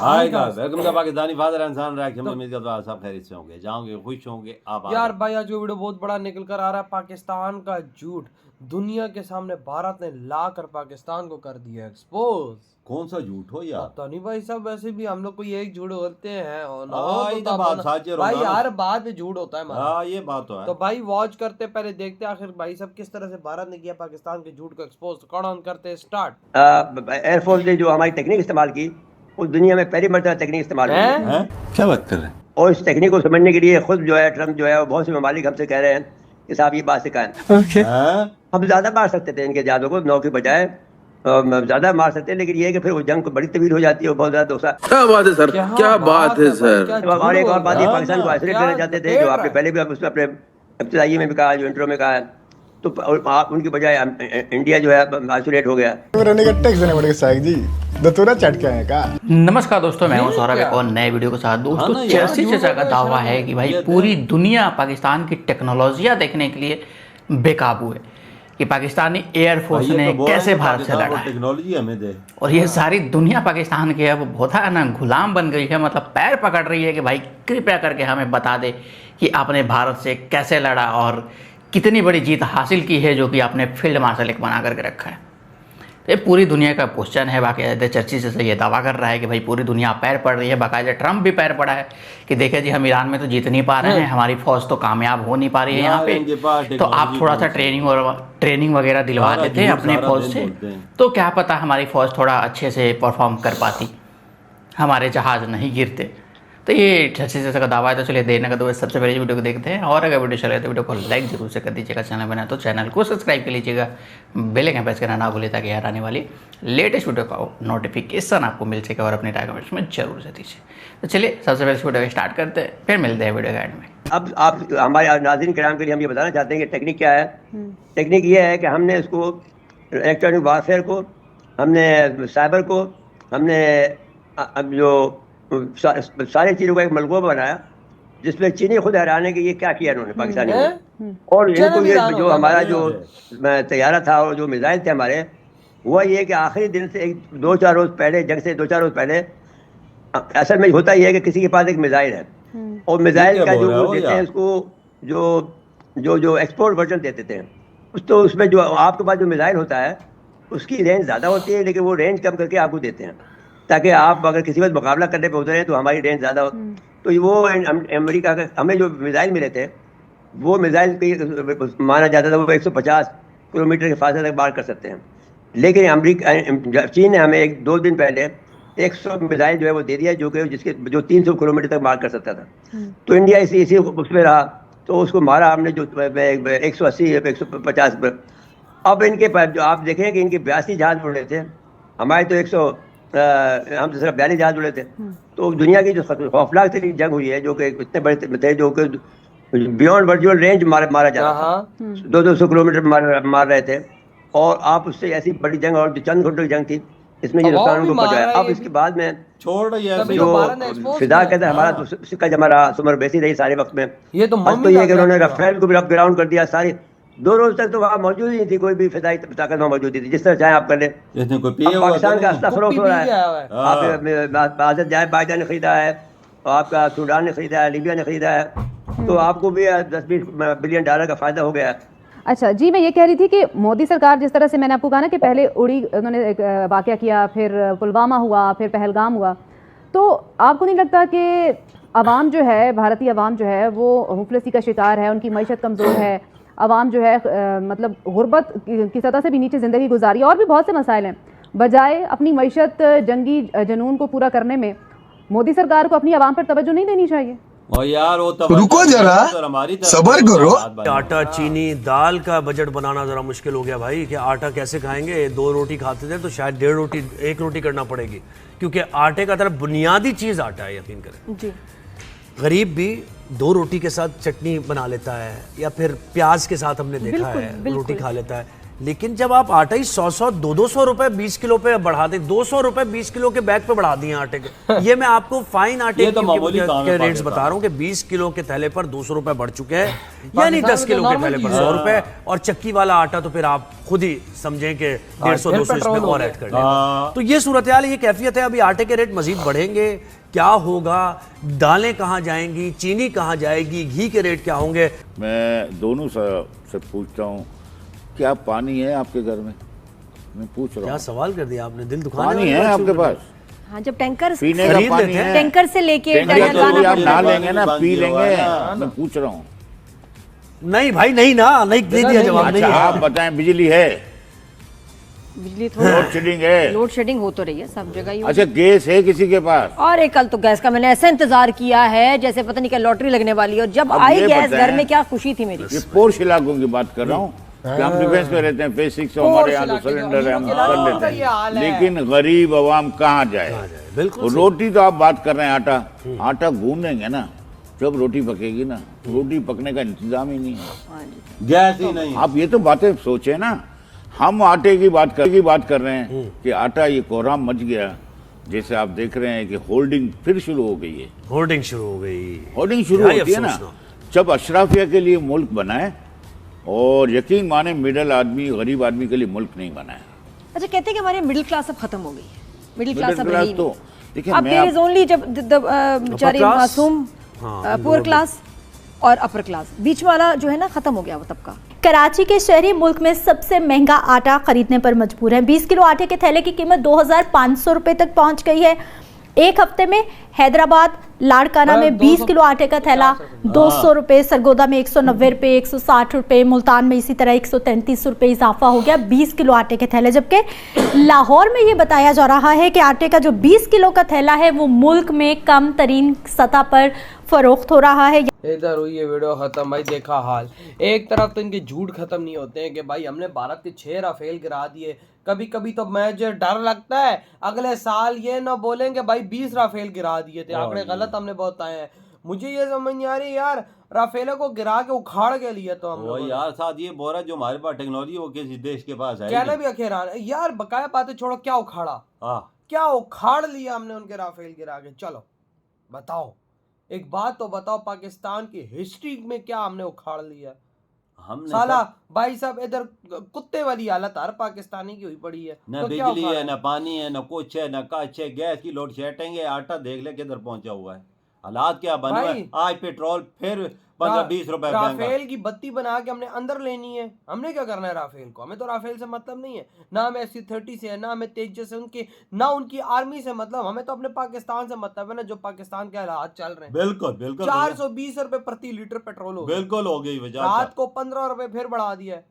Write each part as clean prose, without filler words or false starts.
Hi guys, welcome to Pakistani father इंसान reaction में। उम्मीद करता हूं सब खैरियत से होंगे, जाओगे खुश होंगे। आबाद यार भाई आज जो वीडियो बहुत बड़ा निकल कर आ रहा है, पाकिस्तान का झूठ दुनिया के सामने भारत ने ला कर पाकिस्तान को कर दिया एक्सपोज। कौन सा झूठ हो यार? पता नहीं भाई साहब, वैसे भी हम लोग कोई एक झूठ होते हैं और ना ये तो बात सच है भाई रोजाना। हर बात में झूठ होता है हमारा। हाँ ये बात तो है। तो भाई वॉच करते पहले देखते आखिर भाई साहब किस तरह से भारत ने किया पाकिस्तान के झूठ को एक्सपोज। तो कौन ऑन करते स्टार्ट। एयरफोर्स ने जो हमारी टेक्निक इस्तेमाल की, उस दुनिया में पहली मर्तबा टेक्निक इस्तेमाल की। हैं? क्या बात कर रहे हैं? और इस टेक्निक को समझने के लिए खुद जो है ट्रम्प जो है वो बहुत से ममालिक हमसे कह रहे हैं कि साहब ये बात सिखाएं। हैं? हम ज्यादा मार सकते थे इनके जहाजों को, 9 के बजाय ज्यादा मार सकते हैं, लेकिन ये है कि फिर वो जंग बड़ी तवील हो जाती है, बहुत ज्यादा दोसा। क्या बात है सर, क्या बात है सर। और एक और बात, ये पाकिस्तान को क्या आइसोलेट करना चाहते थे, जो आपने पहले भी उसमें अपने इब्तिदाई में भी कहा, जो इंट्रो में कहा है, तो उनकी बजाय इंडिया जो है आइसोलेट हो गया। टैक्स देने पड़ेगा साहब जी, दतूरा चट के आए का। नमस्कार दोस्तों, मैं हूं सौरभ, एक और नए वीडियो के साथ। दोस्तों चर्ची चर्चा का दावा है कि भाई पूरी दुनिया पाकिस्तान की टेक्नोलॉजियां देखने के लिए बेकाबू है कि पाकिस्तानी एयरफोर्स ने कैसे भारत से लड़ा है। टेक्नोलॉजी हमें दे, और ये सारी दुनिया पाकिस्तान की अब बहुत है ना गुलाम बन गई है, मतलब पैर पकड़ रही है कि भाई कृपया करके हमें बता दे कि आपने भारत से कैसे लड़ा और कितनी बड़ी जीत हासिल की है, जो कि आपने फील्ड मार्शल एक बना करके रखा है। तो ये पूरी दुनिया का क्वेश्चन है। बाकायदा चर्ची से ये दावा कर रहा है कि भाई पूरी दुनिया पैर पड़ रही है, बाकायदा ट्रम्प भी पैर पड़ा है कि देखिए जी हम ईरान में तो जीत नहीं पा रहे हैं, हमारी फौज तो कामयाब हो नहीं पा रही है यहाँ पे, तो आप थोड़ा सा ट्रेनिंग वगैरह दिलवा देते हैं अपने फौज से, तो क्या पता हमारी फौज थोड़ा अच्छे से परफॉर्म कर पाती, हमारे जहाज नहीं गिरते। तो ये चर्ची से का दावा है। तो चलिए देने का तो सबसे पहले वीडियो को देखते हैं, और अगर वीडियो चले तो वीडियो को लाइक जरूर से कर दीजिएगा, चैनल बना तो चैनल को सब्सक्राइब कर लीजिएगा, बेल आइकन प्रेस करना ना भूलिए ताकि यार आने वाली लेटेस्ट वीडियो का नोटिफिकेशन आपको मिल सके, और अपने कमेंट्स में जरूर से दीजिए। तो चलिए सबसे पहले वीडियो को स्टार्ट करते हैं, फिर मिलते हैं वीडियो के एंड में। अब आप हमारे नाज़रीन किराम के लिए हम ये बताना चाहते हैं कि टेक्निक क्या है। टेक्निक ये है कि हमने इसको इलेक्ट्रॉनिक वारफेयर को, हमने साइबर को, हमने अब जो सारी चीज़ों का एक मलगुआ बनाया, जिसमें चीनी खुद हैरान है कि ये क्या किया इन्होंने पाकिस्तानी ने। और इनको ये जो हमारा जो तैयारा था और जो मिसाइल थे हमारे, हुआ ये कि आखिरी दिन से 2-4 रोज़ पहले, जंग से 2-4 रोज़ पहले, असल में होता ही है कि किसी के पास एक मिसाइल है, और मिसाइल का जो वो देते हैं उसको, जो एक्सपोर्ट वर्जन देते थे, तो उसमें जो आपके पास जो मिसाइल होता है उसकी रेंज ज़्यादा होती है, लेकिन वो रेंज कम करके आपको देते हैं ताकि आप अगर किसी वक्त मुकाबला करने पे उतरे तो हमारी रेंज ज़्यादा हो। तो वो अमेरिका का हमें जो मिसाइल मिले थे, वो मिसाइल माना जाता था वो 150 किलोमीटर के फासले तक मार कर सकते हैं, लेकिन अमेरिका चीन ने हमें 2 दिन पहले 100 मिसाइल जो है वो दे दिया, जो 300 किलोमीटर तक मार कर सकता था। तो इंडिया इसी उसमें रहा, तो उसको मारा हमने जो 180 150 पर। अब इनके पास जो आप देखें कि इनके 82 जहाज उड़े थे, हमारे तो हम तो सिर्फ 42 जहाज उड़े थे। तो दुनिया की जो खौफनाक तरीन जंग हुई है, जो कि इतने बड़े थे, जो कि बियॉन्ड वर्चुअल रेंज मारा जा रहा था, 200 किलोमीटर मार रहे थे, और आप उससे ऐसी बड़ी जंग, और जो चंद घंटों की जंग थी, इसमें ये नुकसान उनको पहुंचाया। अब इसके बाद में छोड़ जो फिदा कहते हैं हमारा तो सिक्का जमा रहा, सुमर बेसी रही सारे वक्त में। ये तो ये कि उन्होंने राफेल को भी अब ग्राउंड कर दिया। सारी 2 रोज तक तो वहाँ मौजूद ही नहीं थी, कोई भी फिदाई ताकत वहाँ मौजूद नहीं थी, जिस तरह चाहे आप कर ले। पाकिस्तान का असला फरोख्त हो रहा है, आप आज़ाद जाए बाइडन ने खरीदा है, और आपका सूडान ने खरीदा है, लीबिया ने खरीदा है, तो आपको भी 10-20 बिलियन डॉलर का फायदा हो गया। अच्छा जी, मैं ये कह रही थी कि मोदी सरकार, जिस तरह से मैंने आपको कहा ना कि पहले उड़ी उन्होंने एक वाक़या किया, फिर पुलवामा हुआ, फिर पहलगाम हुआ, तो आपको नहीं लगता कि अवाम जो है, भारतीय अवाम जो है वो होपलेसी का शिकार है, उनकी मईशत कमज़ोर है, अवाम जो है मतलब गुर्बत की सतह से भी नीचे ज़िंदगी गुजारी, और भी बहुत से मसाइल हैं, बजाय अपनी मईशत जंगी जुनून को पूरा करने में मोदी सरकार को अपनी अवाम पर तवज्जो नहीं देनी चाहिए? और यार वो रुको जरा, सबर करो। आटा, चीनी, दाल का बजट बनाना जरा मुश्किल हो गया भाई, कि आटा कैसे खाएंगे। 2 रोटी खाते थे तो शायद 1.5 रोटी 1 रोटी करना पड़ेगी, क्योंकि आटे का तरफ बुनियादी चीज आटा है, यकीन करें जी। गरीब भी 2 रोटी के साथ चटनी बना लेता है, या फिर प्याज के साथ हमने देखा है रोटी खा लेता है, लेकिन जब आप आटा ही 100 200 रुपए 20 किलो पे बढ़ा दे, 200 रुपए 20 किलो के बैग पे बढ़ा दिए आटे के। ये मैं आपको फाइन आटे ये तो मामूली काम के है रेट्स बता रहा हूँ कि 20 किलो के थैले पर 200 रुपए बढ़ चुके हैं, यानी 10 किलो के थैले पर 100 रुपए। और चक्की वाला आटा तो फिर आप खुद ही समझें कि 150-200 इसमें और ऐड कर लें। तो ये सूरत हाल, ये कैफियत है। अभी आटे के रेट मजीद बढ़ेंगे, क्या होगा, दालें कहाँ जाएंगी, चीनी कहाँ जाएगी, घी के रेट क्या होंगे। मैं दोनों से पूछता हूँ, क्या पानी है आपके घर में? मैं पूछ रहा क्या हूँ। सवाल कर दिया आपने, दिल दुखाने पानी वाली है बात आपके शुरू कर पास? दी। हाँ, जब टैंकर पीने का खरीद पानी लेते हैं। है? टैंकर से लेके टैंकर डल तो जाना भी आप पड़ता ना है। लेंगे ना, पी लेंगे। मैं पूछ रहा हूँ। नहीं भाई, नहीं ना, नहीं दे दिया जवाब। नहीं अच्छा है। आप बताएं, बिजली है? बिजली थोड़ी लोड शेडिंग है? लोड शेडिंग हो तो रही है सब जगह ही। अच्छा गैस है किसी के पास? और कल तो गैस का मैंने ऐसा इंतजार किया है जैसे पता नहीं क्या लॉटरी लगने वाली है, और जब अब आई ये गैस बताएं, घर में क्या खुशी थी मेरी। ये पोर्श इलाकों की बात कर रहा हूँ कि हम डिफेंस में रहते हैं, फेज 6 हमारे यहाँ तो सिलेंडर है, हम कर लेते हैं, लेकिन गरीब आवाम कहाँ जाए? बिल्कुल। रोटी तो आप बात कर रहे हैं, आटा गूंदेंगे ना, जब रोटी पकेगी ना, रोटी पकने का इंतजाम ही नहीं है, गैस ही नहीं। आप ये तो बातें सोचे ना। हम आटे की बात कर रहे हैं कि आटा ये कोहराम मच गया, जैसे आप देख रहे हैं कि होल्डिंग फिर शुरू हो गई है। होल्डिंग शुरू हो गई। होल्डिंग शुरू होती है ना, जब अशराफिया के लिए मुल्क बनाए, और यकीन माने मिडिल आदमी, गरीब आदमी के लिए मुल्क नहीं बनाया। अच्छा, कहते हैं कि हमारे मिडिल क्लास अब खत्म हो गई है, मिडिल क्लास अब रही तो नहीं। देखिए, अब देयर इज ओनली जब बेचारे मासूम पुअर क्लास और अपर क्लास, बीच वाला जो है ना खत्म हो गया वो तबका। कराची के शहरी मुल्क में सबसे महंगा आटा खरीदने पर मजबूर हैं। 20 किलो आटे के थैले की कीमत 2500 रुपए तक पहुंच गई है। एक हफ्ते में हैदराबाद लाड़काना में 20 किलो आटे का थैला 200 रुपए, सरगोदा में 190 रुपए, 160 रुपए, मुल्तान में इसी तरह 133 रुपए इजाफा हो गया 20 किलो आटे के थैले। जबकि लाहौर में ये बताया जा रहा है कि आटे का जो 20 किलो का थैला है वो मुल्क में कम तरीन सतह पर फरोख्त हो रहा है। इधर हुई ये वीडियो खत्म। भाई देखा हाल, एक तरफ तो इनके झूठ खत्म नहीं होते हैं कि भाई हमने भारत के 6 राफेल गिरा दिए। कभी कभी तो मुझे डर लगता है अगले साल ये ना बोलेंगे भाई 20 राफेल गिरा दिए थे, आंकड़े गलत हमने बताए हैं। मुझे ये समझ नहीं आ रही यार, राफेलों को गिरा के उखाड़ के लिए तो हम लोग यार साथ ये बोल रहा जो हमारे पास टेक्नोलॉजी वो किसी देश के पास है कहना भी अखेरा यार, बकाया बातें छोड़ो, क्या उखाड़ा, क्या उखाड़ लिया हमने उनके राफेल गिरा के। चलो बताओ, एक बात तो बताओ, पाकिस्तान की हिस्ट्री में क्या हमने उखाड़ लिया? हमने साला भाई साहब इधर कुत्ते वाली हालत हर पाकिस्तानी की हुई पड़ी है। न बिजली है, न पानी है, न कुछ है, न काच है, गैस की लोड शेडिंग है, आटा देख ले किधर पहुंचा हुआ है। हालात क्या बने हुए। आज पेट्रोल फिर 15-20 रुपए। राफेल की बत्ती बना के हमने अंदर लेनी है, हमने क्या करना है राफेल को? हमें तो राफेल से मतलब नहीं है, ना हमें SC-30 से है, ना हमें तेजस से, उनकी ना उनकी आर्मी से मतलब। हमें तो अपने पाकिस्तान से मतलब है ना, जो पाकिस्तान के हालात चल रहे हैं। बिल्कुल बिल्कुल। 420 रुपए प्रति लीटर पेट्रोल हो बिल्कुल हो गई वजह। रात को 15 रुपए फिर बढ़ा दिया है।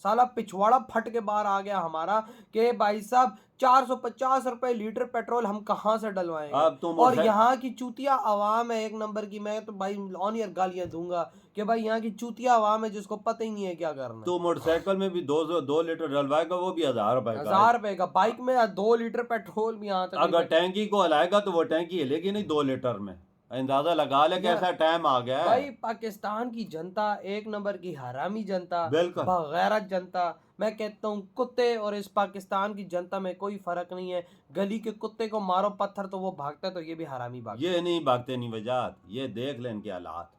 साला पिछवाड़ा फट के बाहर आ गया हमारा कि भाई साहब 450 रुपए लीटर पेट्रोल हम कहां से डलवाएंगे। और यहाँ की चूतिया आवाम है एक नंबर की। मैं तो भाई ऑन ईयर गालियां दूंगा कि भाई यहाँ की चूतिया आवाम है जिसको पता ही नहीं है क्या करना। तो मोटरसाइकिल में भी 2 लीटर डलवाएगा, वो भी 1000 रुपए का। 1000 रुपए का। बाइक में 2 लीटर पेट्रोल भी यहाँ तक। अगर टैंकी को हलाएगा तो वो टैंकी हिलेगी नहीं 2 लीटर में। अंदाजा लगा ले कैसा टाइम आ गया है। भाई पाकिस्तान की जनता एक नंबर की हरामी जनता, बिल्कुल बगैरत जनता। मैं कहता हूँ कुत्ते और इस पाकिस्तान की जनता में कोई फर्क नहीं है। गली के कुत्ते को मारो पत्थर तो वो भागता है, तो ये भी हरामी भागता। ये नहीं भागते नहीं वजात, ये देख लें इनके हालात,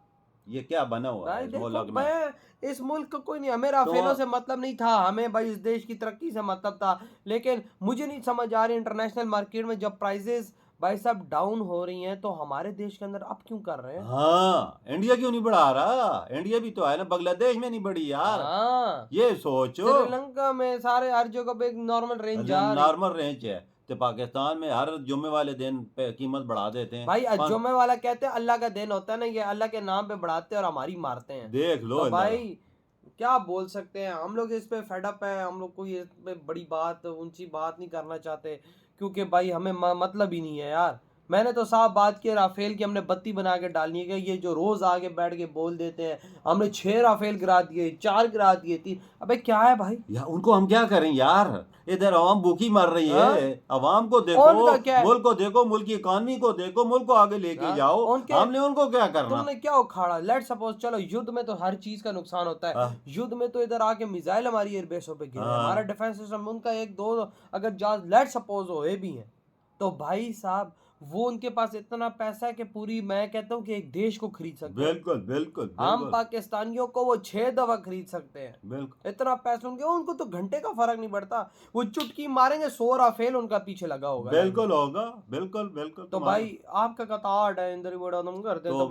ये क्या बना हुआ है इस मुल्क में। इस मुल्क को कोई नहीं, हमें राफेलों से मतलब नहीं था, हमें भाई इस देश की तरक्की से मतलब था। लेकिन मुझे नहीं समझ आ रही इंटरनेशनल मार्केट में जब प्राइसेस भाई साहब डाउन हो रही हैं तो हमारे देश के अंदर अप क्यों कर रहे हैं? हाँ, इंडिया क्यों नहीं बढ़ा रहा? इंडिया भी तो है ना, बांग्लादेश में नहीं बढ़ी यार। हाँ, ये सोचो श्रीलंका में सारे हर जगह पे नॉर्मल रेंज जा रही है। नॉर्मल रेंज है, तो पाकिस्तान में हर जुम्मे वाले दिन पे कीमत बढ़ा देते हैं भाई। जुम्मे वाला कहते हैं अल्लाह का दिन होता है ना, ये अल्लाह के नाम पे बढ़ाते हैं और हमारी मारते हैं। देख लो तो भाई क्या बोल सकते हैं हम लोग, इस पे फेडअप है हम लोग। कोई इस पे बड़ी बात ऊंची बात नहीं करना चाहते क्योंकि भाई हमें मतलब ही नहीं है यार। मैंने तो साफ बात की राफेल की, हमने बत्ती बना के डालनी है। ये जो रोज आगे बैठ के बोल देते हैं हमने 6 राफेल गिरा दिए, 4 गिरा दिए, 3, अबे क्या है भाई यार उनको हम क्या करें यार, इधर आवाम भूखी मर रही है। आवाम को देखो, मुल्क को देखो, मुल्क की इकॉनमी को देखो, मुल्क को आगे लेके जाओ। हमने उनको क्या करना? तुमने क्या उखाड़ा? लेट सपोज चलो युद्ध में तो हर चीज का नुकसान होता है। युद्ध में तो इधर आके मिसाइल हमारी एयरबेसों पे गिरे, हमारा डिफेंस सिस्टम, उनका 1-2 अगर जहाज लेट सपोज हुए भी हैं तो भाई साहब वो उनके पास इतना पैसा है कि पूरी, मैं कहता हूँ कि एक देश को खरीद सकते हैं। बिल्कुल बिल्कुल। हम पाकिस्तानियों को वो 6 दफा खरीद सकते हैं। बिल्कुल इतना पैसा उनको तो घंटे का फर्क नहीं पड़ता, वो चुटकी मारेंगे 100 राफेल उनका पीछे लगा होगा। बिल्कुल होगा, बिल्कुल बिल्कुल। तो भाई आपका कतार है इंदर बड़ा तुम करते तो